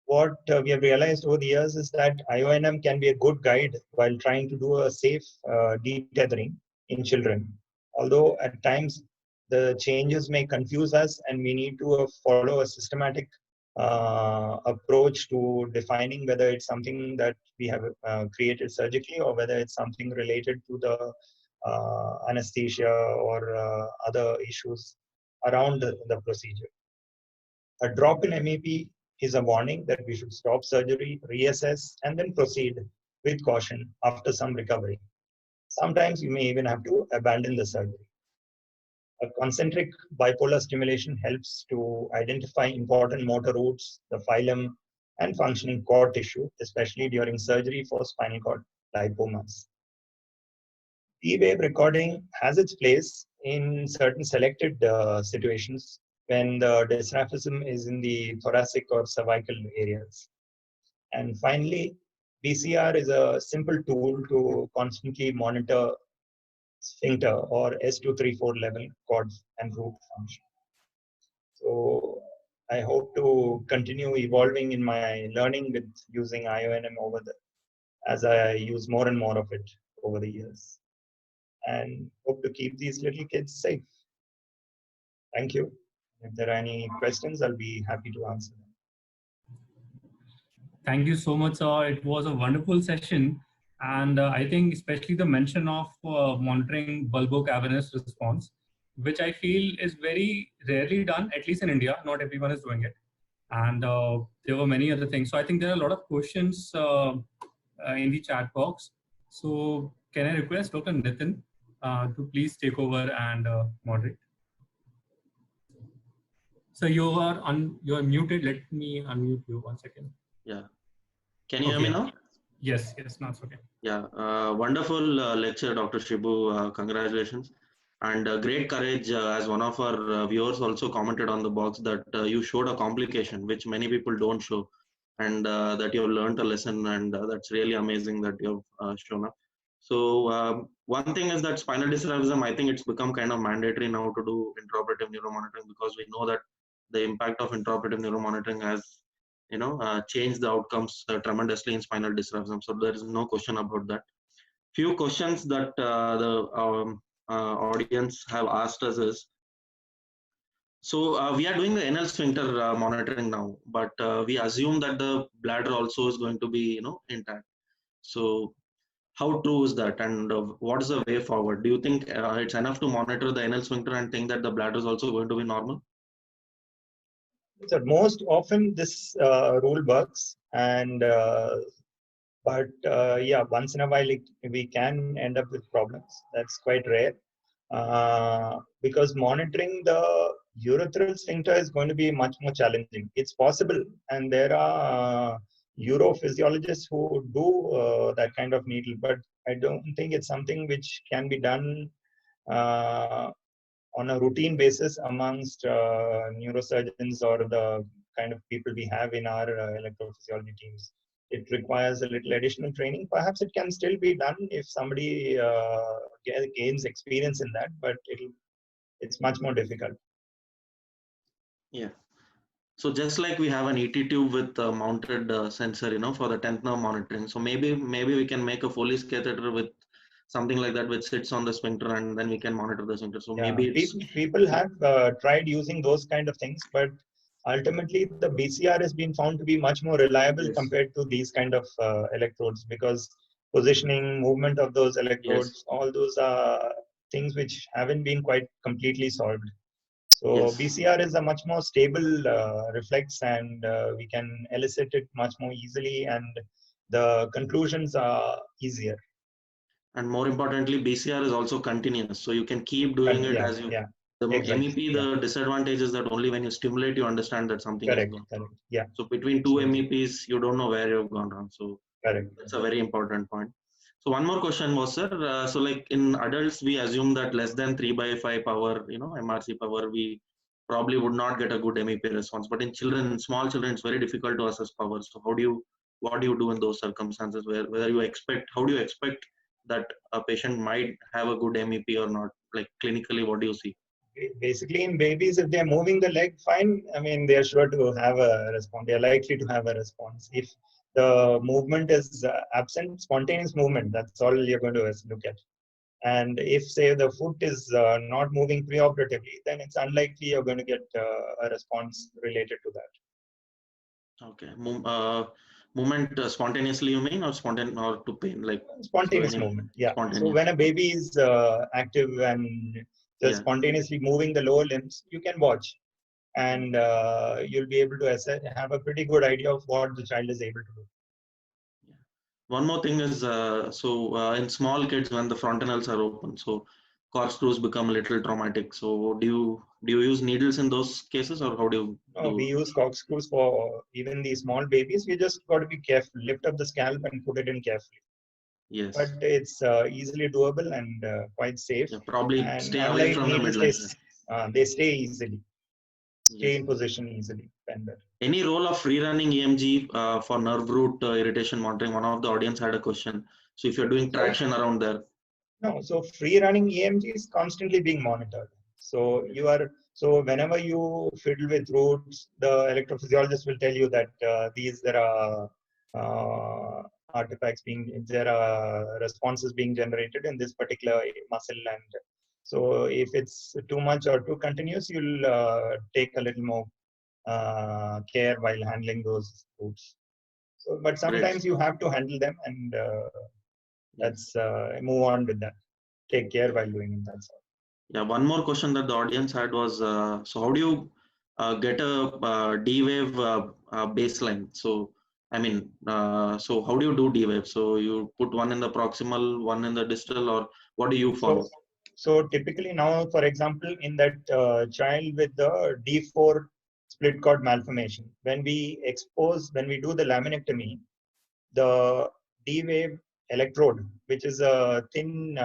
what we have realized over the years is that Ionm can be a good guide while trying to do a safe detethering in children. Although at times the changes may confuse us and we need to follow a systematic approach to defining whether it's something that we have created surgically or whether it's something related to the anesthesia or other issues around the procedure. A drop in MEP is a warning that we should stop surgery, reassess, and then proceed with caution after some recovery. Sometimes you may even have to abandon the surgery. A concentric bipolar stimulation helps to identify important motor routes, the phylum, and functioning cord tissue, especially during surgery for spinal cord lipomas. P-wave recording has its place in certain selected situations when the dysraphism is in the thoracic or cervical areas. And finally, BCR is a simple tool to constantly monitor sphincter or S234 level cord and root function. So I hope to continue evolving in my learning with using Ionm as I use more and more of it over the years, and hope to keep these little kids safe. Thank you. If there are any questions, I'll be happy to answer them. Thank you so much, sir. It was a wonderful session. And I think especially the mention of monitoring bulbocavernous response, which I feel is very rarely done, at least in India. Not everyone is doing it. And there were many other things. So I think there are a lot of questions in the chat box. So can I request Dr. Nitin to please take over and moderate? So you are muted. Let me unmute you 1 second. Yeah. Can you hear me now? Yes, now it's okay. Yeah, wonderful lecture, Dr. Shibu. Congratulations. And great courage, as one of our viewers also commented on the box that you showed a complication which many people don't show, and that you have learned a lesson, and that's really amazing that you have shown up. So one thing is that spinal dysraphism, I think it's become kind of mandatory now to do intraoperative neuromonitoring, because we know that the impact of intraoperative neuromonitoring has change the outcomes tremendously in spinal dysraphism. So there is no question about that. Few questions that the audience have asked us is, so we are doing the anal sphincter monitoring now, but we assume that the bladder also is going to be intact. So how true is that, and what is the way forward? Do you think it's enough to monitor the anal sphincter and think that the bladder is also going to be normal? So most often this rule works, and but yeah, once in a while we can end up with problems. That's quite rare because monitoring the urethral sphincter is going to be much more challenging. It's possible, and there are urophysiologists who do that kind of needle, but I don't think it's something which can be done on a routine basis amongst neurosurgeons or the kind of people we have in our electrophysiology teams. It requires a little additional training. Perhaps it can still be done if somebody gains experience in that, but it's much more difficult. Yeah. So just like we have an ET tube with a mounted sensor, for the 10th nerve monitoring. So maybe we can make a Foley's catheter with something like that, which sits on the sphincter, and then we can monitor the sphincter. So yeah, maybe people have tried using those kind of things, but ultimately the BCR has been found to be much more reliable compared to these kind of electrodes, because positioning, movement of those electrodes, all those are things which haven't been quite completely solved. So BCR is a much more stable reflex, and we can elicit it much more easily, and the conclusions are easier. And more importantly, BCR is also continuous, so you can keep doing it as you The Exactly. MEP, the disadvantage is that only when you stimulate, you understand that something has gone. Correct. Yeah. So between two MEPs, you don't know where you've gone wrong. So correct. That's a very important point. So one more question was, sir. So like in adults, we assume that less than 3/5 power, MRC power, we probably would not get a good MEP response. But in children, small children, it's very difficult to assess power. So what do you do in those circumstances whether you expect, how do you expect that a patient might have a good MEP or not? Like clinically, what do you see? Basically, in babies, if they're moving the leg fine, I mean, they're sure to have a response. They're likely to have a response. If the movement is absent, spontaneous movement, that's all you're going to look at. And if, say, the foot is not moving preoperatively, then it's unlikely you're going to get a response related to that. Okay. Movement spontaneously, you mean, or spontaneous or to pain? Like spontaneous movement. Yeah. So when a baby is active and just spontaneously moving the lower limbs, you can watch, and you'll be able to have a pretty good idea of what the child is able to do. One more thing is, in small kids, when the frontanels are open, so corkscrews become a little traumatic. So do you use needles in those cases, or how do you? No, we use corkscrews for even the small babies. We just got to be careful. Lift up the scalp and put it in carefully. Yes. But it's easily doable and quite safe. Yeah, probably and stay away from the midline. They stay easily. Stay in position easily. Any role of free running EMG for nerve root irritation monitoring? One of the audience had a question. So if you're doing traction around there. No, so free running EMG is constantly being monitored. So whenever you fiddle with roots, the electrophysiologist will tell you that there are artifacts there are responses being generated in this particular muscle, and so if it's too much or too continuous, you'll take a little more care while handling those roots. So, but sometimes you have to handle them, and let's move on with that. Take care while doing it. That's all. Yeah, one more question that the audience had was, so how do you get a D-wave baseline? So, I mean, so how do you do D-wave? So you put one in the proximal, one in the distal, or what do you follow? So typically now, for example, in that child with the D4 split cord malformation, when we do the laminectomy, the D-wave electrode, which is a thin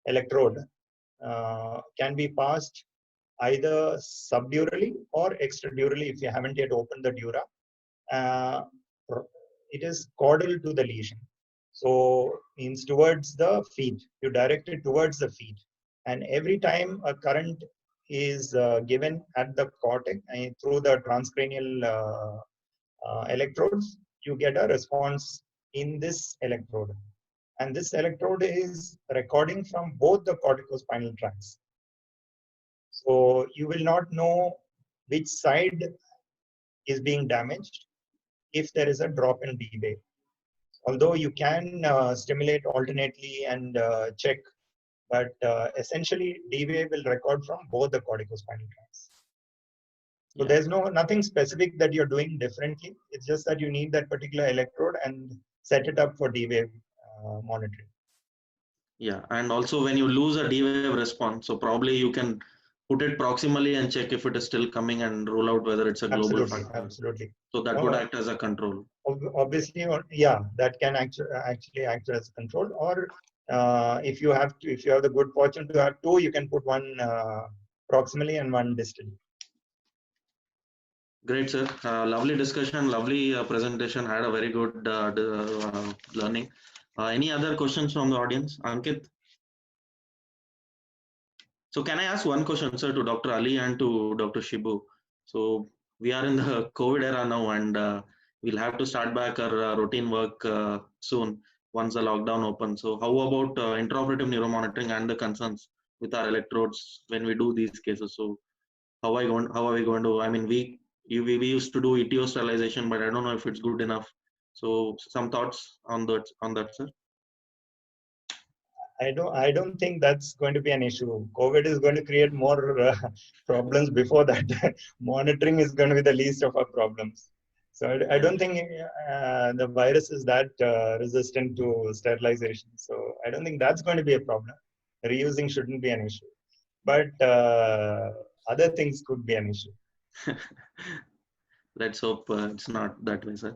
electrode, can be passed either subdurally or extradurally if you haven't yet opened the dura. It is caudal to the lesion. So means towards the feet. You direct it towards the feet. And every time a current is given at the cortex through the transcranial electrodes, you get a response in this electrode. And this electrode is recording from both the corticospinal tracts. So you will not know which side is being damaged if there is a drop in D-wave. Although you can stimulate alternately and check, but essentially D-wave will record from both the corticospinal tracts. So there's nothing specific that you're doing differently. It's just that you need that particular electrode and set it up for D-wave monitoring. Yeah, and also when you lose a D-wave response, so probably you can put it proximally and check if it is still coming and rule out whether it's a global factor. Absolutely. So that would act as a control. Obviously, yeah, that can actually act as a control. Or if you have the good fortune to have two, you can put one proximally and one distally. Great, sir. Lovely discussion, lovely presentation. Had a very good learning. Any other questions from the audience? Ankit? So can I ask one question, sir, to Dr. Ali and to Dr. Shibu? So we are in the COVID era now, and we'll have to start back our routine work soon once the lockdown opens. So how about intraoperative neuromonitoring and the concerns with our electrodes when we do these cases? So how are we going to? I mean, we used to do ETO sterilization, but I don't know if it's good enough. So some thoughts on that, sir? I don't think that's going to be an issue. COVID is going to create more problems before that. Monitoring is going to be the least of our problems. So I don't think the virus is that resistant to sterilization. So I don't think that's going to be a problem. Reusing shouldn't be an issue. but other things could be an issue. Let's hope it's not that way, sir.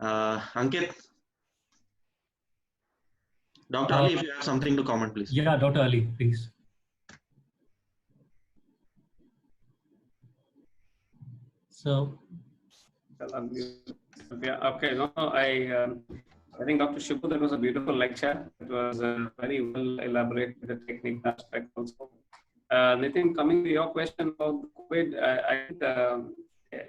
Ankit, Dr. Ali, if you have something to comment, please. Yeah, Dr. Ali, please. So, yeah, okay. No, I think Dr. Shibu, that was a beautiful lecture. It was very well elaborated, the technical aspect also. Nitin, coming to your question about COVID, I think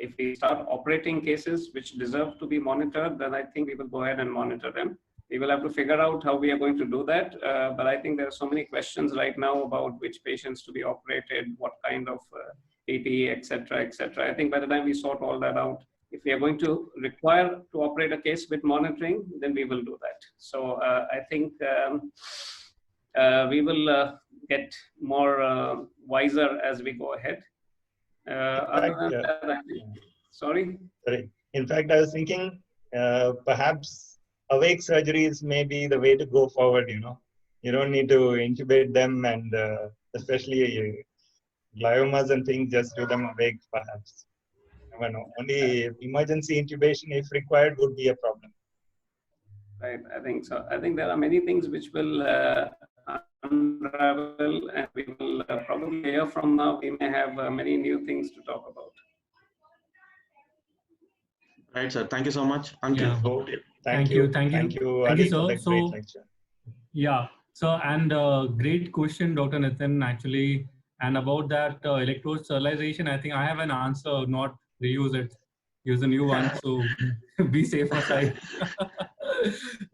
if we start operating cases which deserve to be monitored, then I think we will go ahead and monitor them. We will have to figure out how we are going to do that. But I think there are so many questions right now about which patients to be operated, what kind of PPE, etc., etc. I think by the time we sort all that out, if we are going to require to operate a case with monitoring, then we will do that. So I think we will get more wiser as we go ahead. Sorry? In fact, I was thinking perhaps awake surgeries may be the way to go forward, you know. You don't need to intubate them, and especially gliomas and things, just do them awake perhaps. Only emergency intubation, if required, would be a problem. Right, I think so. I think there are many things which will unravel, and we will probably a year from now, we may have many new things to talk about. Right, sir. Thank you so much. Ankit. Yeah. Thank you, Ali, for the great lecture. Yeah. So, and great question, Dr. Nitin, actually. And about that electrode sterilization, I think I have an answer, not reuse it. Use a new one, so be safer side.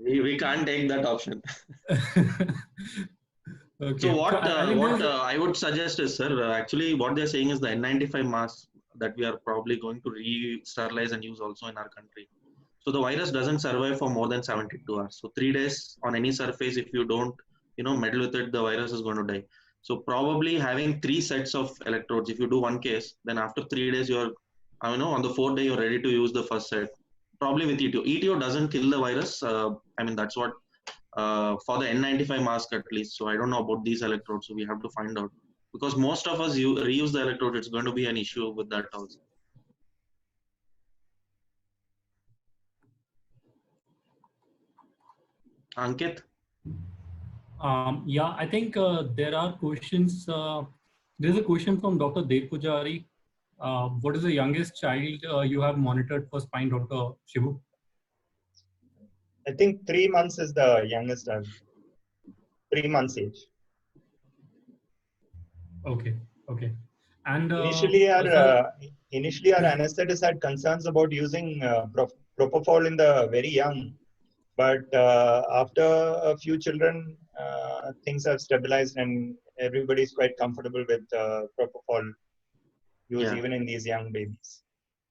we can't take that option. Okay. So what I would suggest is, sir, actually what they're saying is the N95 mask that we are probably going to re-sterilize and use also in our country. So the virus doesn't survive for more than 72 hours. So 3 days on any surface, if you don't, meddle with it, the virus is going to die. So probably having 3 sets of electrodes, if you do one case, then after 3 days, you're, on the 4th day, you're ready to use the first set. Probably with ETO. ETO doesn't kill the virus. That's what, for the N95 mask at least. So I don't know about these electrodes. So we have to find out. Because most of us reuse the electrode, it's going to be an issue with that also. Ankit? Yeah, I think there are questions. There's a question from Dr. Dev Pujari. What is the youngest child you have monitored for spine, Dr. Shibu? I think 3 months is the youngest. 3 months age. Okay. Okay. And initially, our anesthetist had concerns about using propofol in the very young, but after a few children, things have stabilized, and everybody is quite comfortable with propofol use even in these young babies.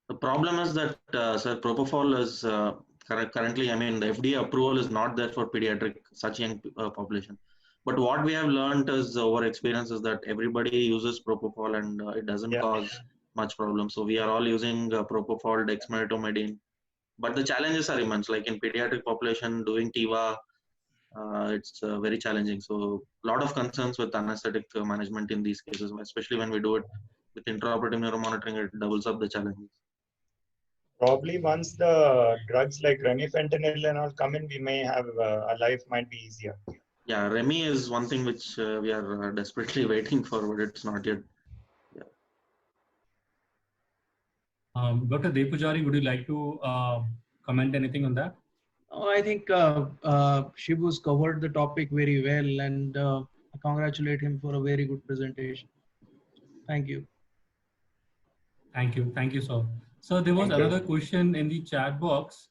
The problem is that, sir, propofol is currently, the FDA approval is not there for pediatric, such young population. But what we have learned is over experience is that everybody uses propofol and it doesn't cause much problem. So we are all using propofol, dexmedetomidine. But the challenges are immense. Like in pediatric population, doing TIVA, it's very challenging. So a lot of concerns with anesthetic management in these cases, especially when we do it with intraoperative neuromonitoring, it doubles up the challenges. Probably once the drugs like remifentanil and all come in, we may have our life might be easier. Yeah, Remi is one thing which we are desperately waiting for, but it's not yet. Dr. Dev Pujari, would you like to comment anything on that? Oh, I think Shibu's covered the topic very well, and I congratulate him for a very good presentation. Thank you. Thank you. Thank you, sir. So there was another question in the chat box,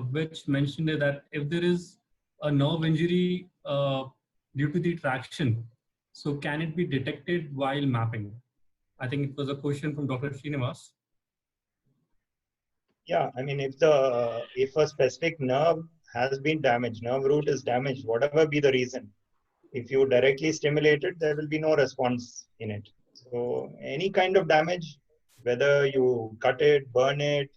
which mentioned that if there is a nerve injury due to the traction, so can it be detected while mapping? I think it was a question from Dr. Srinivas. Yeah, if a specific nerve has been damaged, nerve root is damaged, whatever be the reason, if you directly stimulate it, there will be no response in it. So any kind of damage, whether you cut it, burn it,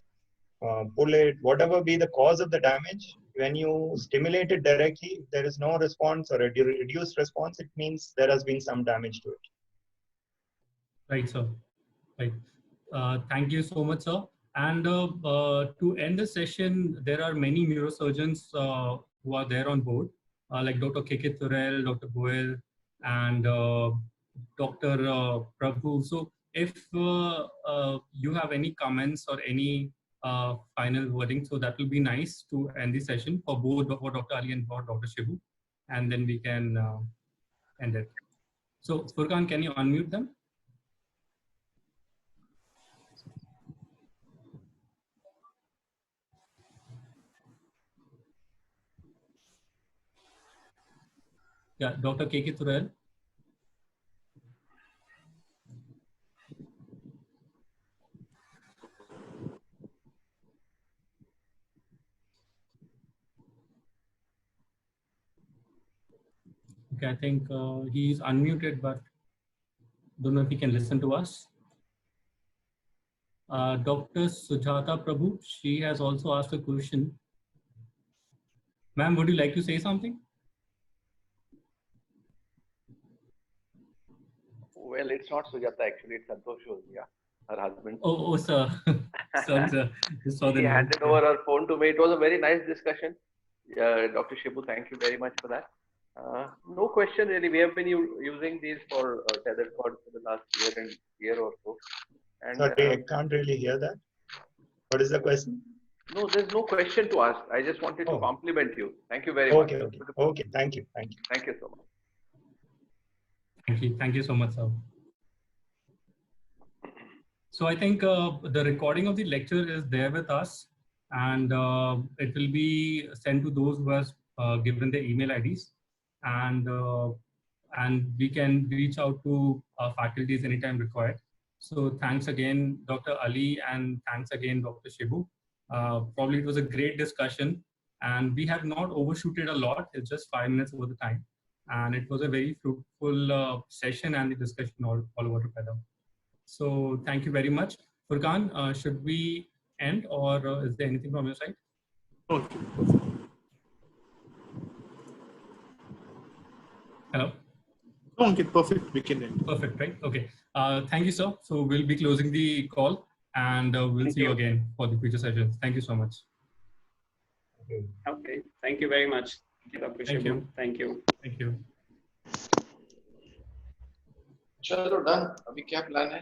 pull it, whatever be the cause of the damage, when you stimulate it directly, if there is no response or a reduced response, it means there has been some damage to it. Right, sir. Right. Thank you so much, sir. And to end the session, there are many neurosurgeons who are there on board, like Dr. K.K. Thurel, Dr. Goel, and Dr. Prabhu. So if you have any comments or any final wording, so that will be nice to end the session for both for Dr. Ali and for Dr. Shibu, and then we can end it. So Furkan, can you unmute them? Yeah, Dr. K.K. Thurel. Okay, I think he's unmuted, but don't know if he can listen to us. Dr. Sujata Prabhu, she has also asked a question. Ma'am, would you like to say something? Well, it's not Sujata actually, it's Santosh, yeah, her husband. Oh, sir. Sorry, sir. She handed over her phone to me. It was a very nice discussion. Dr. Shibu, thank you very much for that. No question really. We have been using these for tethered cord for the last year or so. And, sorry, I can't really hear that. What is the question? No, there's no question to ask. I just wanted to compliment you. Thank you very much. Okay. Thank you. Thank you so much. Thank you so much, sir. So I think the recording of the lecture is there with us, and it will be sent to those who have given their email IDs, and we can reach out to our faculties anytime required. So thanks again, Dr. Ali, and thanks again, Dr. Shibu. Probably it was a great discussion, and we have not overshooted a lot. It's just 5 minutes over the time, and it was a very fruitful session and the discussion all over together. So thank you very much. Furkan, should we end, or is there anything from your side? Okay. Hello? Okay, perfect. We can end. Perfect, right? Okay. Thank you, sir. So we'll be closing the call, and we'll see you again for the future sessions. Thank you so much. Okay. Thank you very much. Dr. Shibu. Thank you. Thank you. चलो done अभी क्या plan है